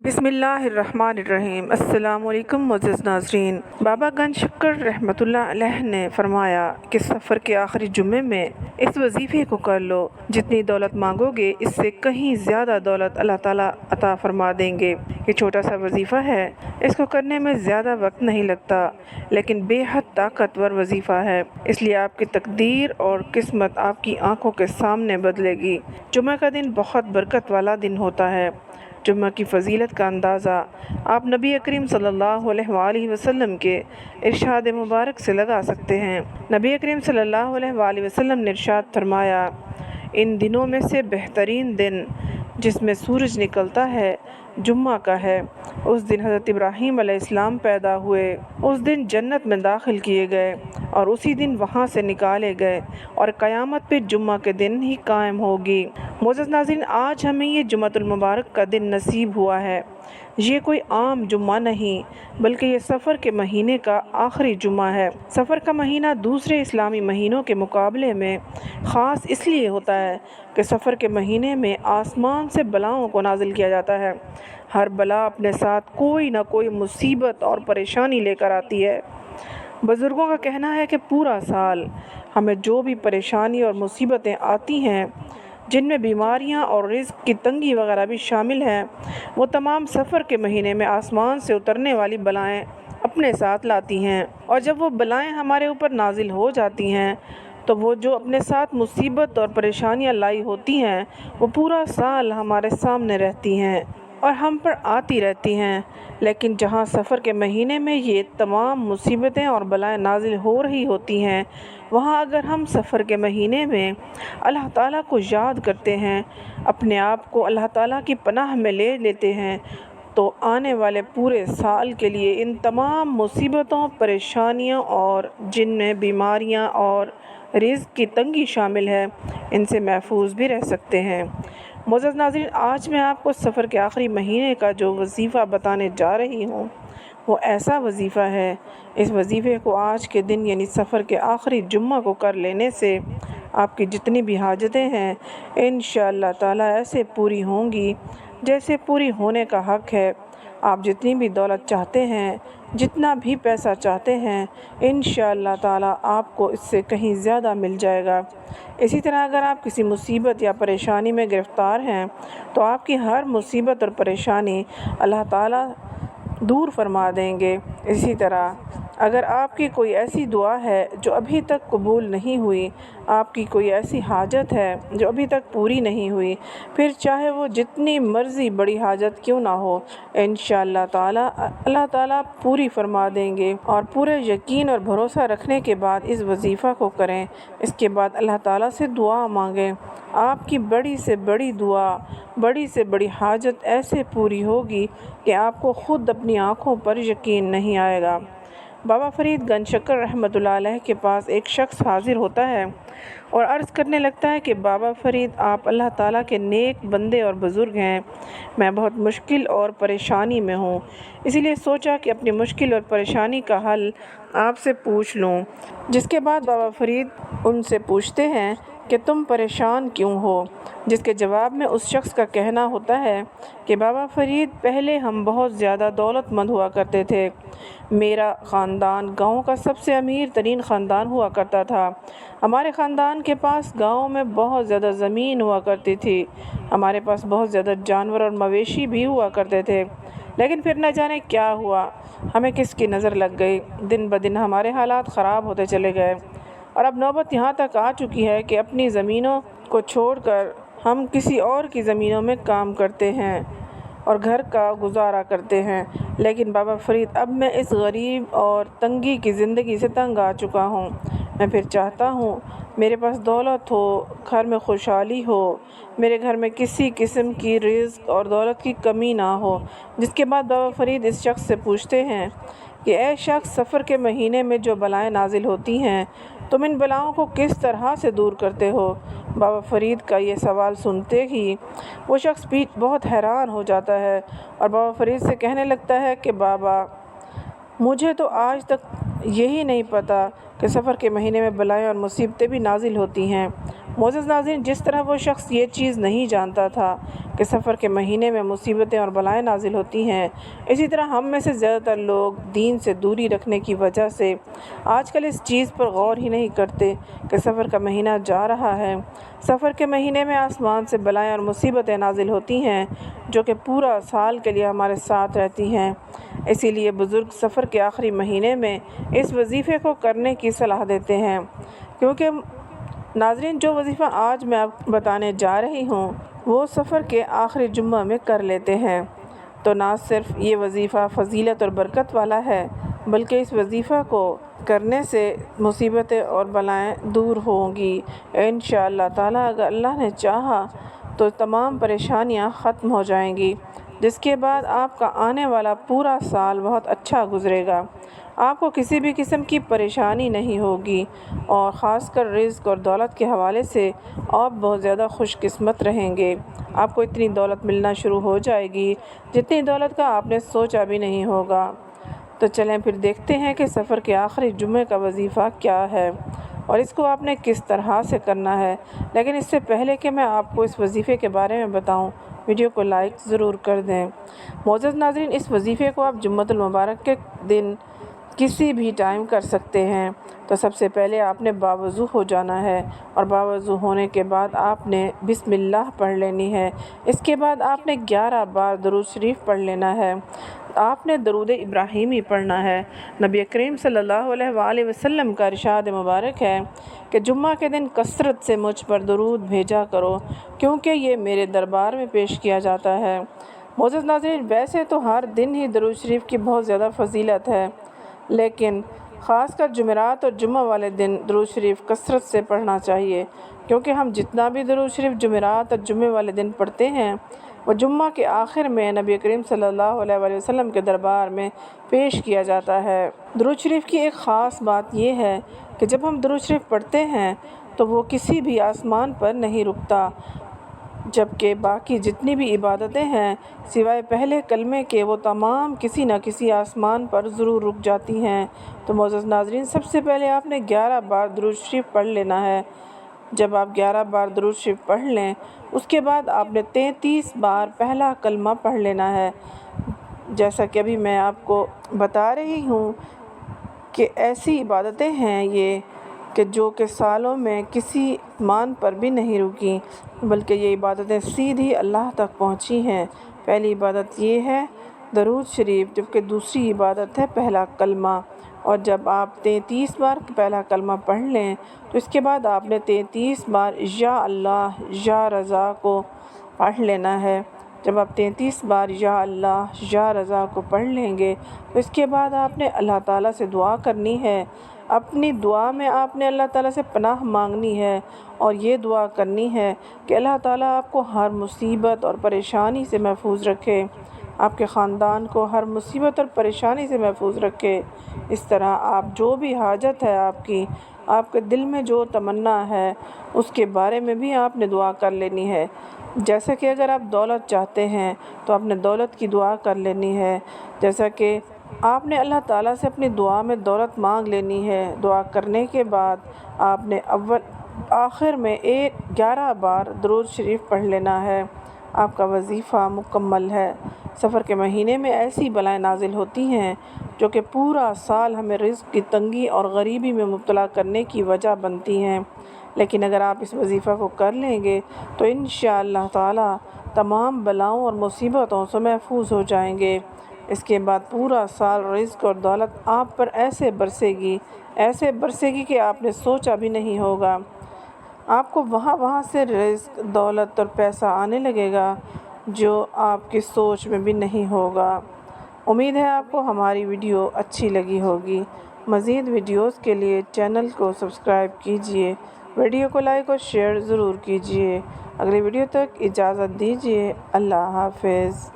بسم اللہ الرحمن الرحیم۔ السلام علیکم معزز ناظرین۔ بابا گنج شکر رحمۃ اللہ علیہ نے فرمایا کہ سفر کے آخری جمعے میں اس وظیفے کو کر لو، جتنی دولت مانگو گے اس سے کہیں زیادہ دولت اللہ تعالیٰ عطا فرما دیں گے۔ یہ چھوٹا سا وظیفہ ہے، اس کو کرنے میں زیادہ وقت نہیں لگتا، لیکن بے حد طاقتور وظیفہ ہے، اس لیے آپ کی تقدیر اور قسمت آپ کی آنکھوں کے سامنے بدلے گی۔ جمعہ کا دن بہت برکت والا دن ہوتا ہے۔ جمعہ کی فضیلت کا اندازہ آپ نبی کریم صلی اللہ علیہ وآلہ وسلم کے ارشاد مبارک سے لگا سکتے ہیں۔ نبی کریم صلی اللہ علیہ وآلہ وسلم نے ارشاد فرمایا، ان دنوں میں سے بہترین دن جس میں سورج نکلتا ہے جمعہ کا ہے۔ اس دن حضرت ابراہیم علیہ السلام پیدا ہوئے، اس دن جنت میں داخل کیے گئے اور اسی دن وہاں سے نکالے گئے، اور قیامت پہ جمعہ کے دن ہی قائم ہوگی۔ معزز ناظرین، آج ہمیں یہ جمعہ المبارک کا دن نصیب ہوا ہے۔ یہ کوئی عام جمعہ نہیں، بلکہ یہ سفر کے مہینے کا آخری جمعہ ہے۔ سفر کا مہینہ دوسرے اسلامی مہینوں کے مقابلے میں خاص اس لیے ہوتا ہے کہ سفر کے مہینے میں آسمان سے بلاؤں کو نازل کیا جاتا ہے۔ ہر بلا اپنے ساتھ کوئی نہ کوئی مصیبت اور پریشانی لے کر آتی ہے۔ بزرگوں کا کہنا ہے کہ پورا سال ہمیں جو بھی پریشانی اور مصیبتیں آتی ہیں، جن میں بیماریاں اور رزق کی تنگی وغیرہ بھی شامل ہیں، وہ تمام سفر کے مہینے میں آسمان سے اترنے والی بلائیں اپنے ساتھ لاتی ہیں، اور جب وہ بلائیں ہمارے اوپر نازل ہو جاتی ہیں تو وہ جو اپنے ساتھ مصیبت اور پریشانیاں لائی ہوتی ہیں وہ پورا سال ہمارے سامنے رہتی ہیں اور ہم پر آتی رہتی ہیں۔ لیکن جہاں سفر کے مہینے میں یہ تمام مصیبتیں اور بلائیں نازل ہو رہی ہوتی ہیں، وہاں اگر ہم سفر کے مہینے میں اللہ تعالیٰ کو یاد کرتے ہیں، اپنے آپ کو اللہ تعالیٰ کی پناہ میں لے لیتے ہیں، تو آنے والے پورے سال کے لیے ان تمام مصیبتوں، پریشانیوں اور جن میں بیماریاں اور رزق کی تنگی شامل ہے، ان سے محفوظ بھی رہ سکتے ہیں۔ معزز ناظرین، آج میں آپ کو سفر کے آخری مہینے کا جو وظیفہ بتانے جا رہی ہوں وہ ایسا وظیفہ ہے، اس وظیفے کو آج کے دن یعنی سفر کے آخری جمعہ کو کر لینے سے آپ کی جتنی بھی حاجتیں ہیں انشاءاللہ تعالیٰ ایسے پوری ہوں گی جیسے پوری ہونے کا حق ہے۔ آپ جتنی بھی دولت چاہتے ہیں، جتنا بھی پیسہ چاہتے ہیں، انشاءاللہ تعالیٰ آپ کو اس سے کہیں زیادہ مل جائے گا۔ اسی طرح اگر آپ کسی مصیبت یا پریشانی میں گرفتار ہیں تو آپ کی ہر مصیبت اور پریشانی اللہ تعالیٰ دور فرما دیں گے۔ اسی طرح اگر آپ کی کوئی ایسی دعا ہے جو ابھی تک قبول نہیں ہوئی، آپ کی کوئی ایسی حاجت ہے جو ابھی تک پوری نہیں ہوئی، پھر چاہے وہ جتنی مرضی بڑی حاجت کیوں نہ ہو، انشاءاللہ تعالیٰ اللہ تعالیٰ پوری فرما دیں گے۔ اور پورے یقین اور بھروسہ رکھنے کے بعد اس وظیفہ کو کریں۔ اس کے بعد اللہ تعالیٰ سے دعا مانگیں۔ آپ کی بڑی سے بڑی دعا، بڑی سے بڑی حاجت ایسے پوری ہوگی کہ آپ کو خود اپنی آنکھوں پر یقین نہیں آئے گا۔ بابا فرید گنج شکر رحمۃ اللہ علیہ کے پاس ایک شخص حاضر ہوتا ہے اور عرض کرنے لگتا ہے کہ بابا فرید، آپ اللہ تعالیٰ کے نیک بندے اور بزرگ ہیں، میں بہت مشکل اور پریشانی میں ہوں، اسی لیے سوچا کہ اپنی مشکل اور پریشانی کا حل آپ سے پوچھ لوں۔ جس کے بعد بابا فرید ان سے پوچھتے ہیں کہ تم پریشان کیوں ہو؟ جس کے جواب میں اس شخص کا کہنا ہوتا ہے کہ بابا فرید، پہلے ہم بہت زیادہ دولت مند ہوا کرتے تھے، میرا خاندان گاؤں کا سب سے امیر ترین خاندان ہوا کرتا تھا، ہمارے خاندان کے پاس گاؤں میں بہت زیادہ زمین ہوا کرتی تھی، ہمارے پاس بہت زیادہ جانور اور مویشی بھی ہوا کرتے تھے، لیکن پھر نہ جانے کیا ہوا، ہمیں کس کی نظر لگ گئی، دن بدن ہمارے حالات خراب ہوتے چلے گئے، اور اب نوبت یہاں تک آ چکی ہے کہ اپنی زمینوں کو چھوڑ کر ہم کسی اور کی زمینوں میں کام کرتے ہیں اور گھر کا گزارا کرتے ہیں۔ لیکن بابا فرید، اب میں اس غریب اور تنگی کی زندگی سے تنگ آ چکا ہوں، میں پھر چاہتا ہوں میرے پاس دولت ہو، گھر میں خوشحالی ہو، میرے گھر میں کسی قسم کی رزق اور دولت کی کمی نہ ہو۔ جس کے بعد بابا فرید اس شخص سے پوچھتے ہیں کہ اے شخص، سفر کے مہینے میں جو بلائیں نازل ہوتی ہیں، تم ان بلاؤں کو کس طرح سے دور کرتے ہو؟ بابا فرید کا یہ سوال سنتے ہی وہ شخص بہت حیران ہو جاتا ہے اور بابا فرید سے کہنے لگتا ہے کہ بابا، مجھے تو آج تک یہی نہیں پتہ کہ سفر کے مہینے میں بلائیں اور مصیبتیں بھی نازل ہوتی ہیں۔ معزز ناظرین، جس طرح وہ شخص یہ چیز نہیں جانتا تھا کہ سفر کے مہینے میں مصیبتیں اور بلائیں نازل ہوتی ہیں، اسی طرح ہم میں سے زیادہ تر لوگ دین سے دوری رکھنے کی وجہ سے آج کل اس چیز پر غور ہی نہیں کرتے کہ سفر کا مہینہ جا رہا ہے۔ سفر کے مہینے میں آسمان سے بلائیں اور مصیبتیں نازل ہوتی ہیں جو کہ پورا سال کے لیے ہمارے ساتھ رہتی ہیں۔ اسی لیے بزرگ سفر کے آخری مہینے میں اس وظیفے کو کرنے کی صلاح دیتے ہیں، کیونکہ ناظرین جو وظیفہ آج میں آپ کو بتانے جا رہی ہوں وہ سفر کے آخری جمعہ میں کر لیتے ہیں، تو نہ صرف یہ وظیفہ فضیلت اور برکت والا ہے بلکہ اس وظیفہ کو کرنے سے مصیبتیں اور بلائیں دور ہوں گی انشاءاللہ تعالیٰ۔ اگر اللہ نے چاہا تو تمام پریشانیاں ختم ہو جائیں گی، جس کے بعد آپ کا آنے والا پورا سال بہت اچھا گزرے گا۔ آپ کو کسی بھی قسم کی پریشانی نہیں ہوگی اور خاص کر رزق اور دولت کے حوالے سے آپ بہت زیادہ خوش قسمت رہیں گے۔ آپ کو اتنی دولت ملنا شروع ہو جائے گی جتنی دولت کا آپ نے سوچا بھی نہیں ہوگا۔ تو چلیں پھر دیکھتے ہیں کہ سفر کے آخری جمعے کا وظیفہ کیا ہے اور اس کو آپ نے کس طرح سے کرنا ہے۔ لیکن اس سے پہلے کہ میں آپ کو اس وظیفے کے بارے میں بتاؤں، ویڈیو کو لائک ضرور کر دیں۔ معزز ناظرین، اس وظیفے کو آپ جمعۃ المبارک کے دن کسی بھی ٹائم کر سکتے ہیں۔ تو سب سے پہلے آپ نے باوضو ہو جانا ہے اور باوضو ہونے کے بعد آپ نے بسم اللہ پڑھ لینی ہے۔ اس کے بعد آپ نے 11 بار درود شریف پڑھ لینا ہے۔ آپ نے درود ابراہیمی پڑھنا ہے۔ نبی کریم صلی اللہ علیہ وآلہ وسلم کا ارشاد مبارک ہے کہ جمعہ کے دن کثرت سے مجھ پر درود بھیجا کرو کیونکہ یہ میرے دربار میں پیش کیا جاتا ہے۔ معزز ناظرین، ویسے تو ہر دن ہی درود شریف کی بہت زیادہ فضیلت ہے، لیکن خاص کر جمعرات اور جمعہ والے دن درود شریف کثرت سے پڑھنا چاہیے، کیونکہ ہم جتنا بھی درود شریف جمعرات اور جمعے والے دن پڑھتے ہیں وہ جمعہ کے آخر میں نبی کریم صلی اللہ علیہ وآلہ وسلم کے دربار میں پیش کیا جاتا ہے۔ درود شریف کی ایک خاص بات یہ ہے کہ جب ہم درود شریف پڑھتے ہیں تو وہ کسی بھی آسمان پر نہیں رکتا، جبکہ باقی جتنی بھی عبادتیں ہیں سوائے پہلے کلمے کے وہ تمام کسی نہ کسی آسمان پر ضرور رک جاتی ہیں۔ تو معزز ناظرین، سب سے پہلے آپ نے 11 بار درود شریف پڑھ لینا ہے۔ جب آپ 11 بار درود شریف پڑھ لیں اس کے بعد آپ نے 33 بار پہلا کلمہ پڑھ لینا ہے۔ جیسا کہ ابھی میں آپ کو بتا رہی ہوں کہ ایسی عبادتیں ہیں یہ کہ جو کہ سالوں میں کسی مان پر بھی نہیں رکی، بلکہ یہ عبادتیں سیدھی اللہ تک پہنچی ہیں۔ پہلی عبادت یہ ہے درود شریف، جبکہ دوسری عبادت ہے پہلا کلمہ۔ اور جب آپ 33 بار پہلا کلمہ پڑھ لیں تو اس کے بعد آپ نے 33 بار یا اللہ یا رضا کو پڑھ لینا ہے۔ جب آپ 33 بار یا اللہ یا رضا کو پڑھ لیں گے تو اس کے بعد آپ نے اللہ تعالیٰ سے دعا کرنی ہے۔ اپنی دعا میں آپ نے اللہ تعالیٰ سے پناہ مانگنی ہے اور یہ دعا کرنی ہے کہ اللہ تعالیٰ آپ کو ہر مصیبت اور پریشانی سے محفوظ رکھے، آپ کے خاندان کو ہر مصیبت اور پریشانی سے محفوظ رکھے۔ اس طرح آپ جو بھی حاجت ہے آپ کے دل میں جو تمنا ہے اس کے بارے میں بھی آپ نے دعا کر لینی ہے۔ جیسا کہ اگر آپ دولت چاہتے ہیں تو آپ نے دولت کی دعا کر لینی ہے، جیسا کہ آپ نے اللہ تعالیٰ سے اپنی دعا میں دولت مانگ لینی ہے۔ دعا کرنے کے بعد آپ نے آخر میں 11 بار درود شریف پڑھ لینا ہے۔ آپ کا وظیفہ مکمل ہے۔ سفر کے مہینے میں ایسی بلائیں نازل ہوتی ہیں جو کہ پورا سال ہمیں رزق کی تنگی اور غریبی میں مبتلا کرنے کی وجہ بنتی ہیں، لیکن اگر آپ اس وظیفہ کو کر لیں گے تو انشاءاللہ تعالیٰ تمام بلاؤں اور مصیبتوں سے محفوظ ہو جائیں گے۔ اس کے بعد پورا سال رزق اور دولت آپ پر ایسے برسے گی کہ آپ نے سوچا بھی نہیں ہوگا۔ آپ کو وہاں سے رزق، دولت اور پیسہ آنے لگے گا جو آپ کی سوچ میں بھی نہیں ہوگا۔ امید ہے آپ کو ہماری ویڈیو اچھی لگی ہوگی۔ مزید ویڈیوز کے لیے چینل کو سبسکرائب کیجیے، ویڈیو کو لائک اور شیئر ضرور کیجیے۔ اگلی ویڈیو تک اجازت دیجیے۔ اللہ حافظ۔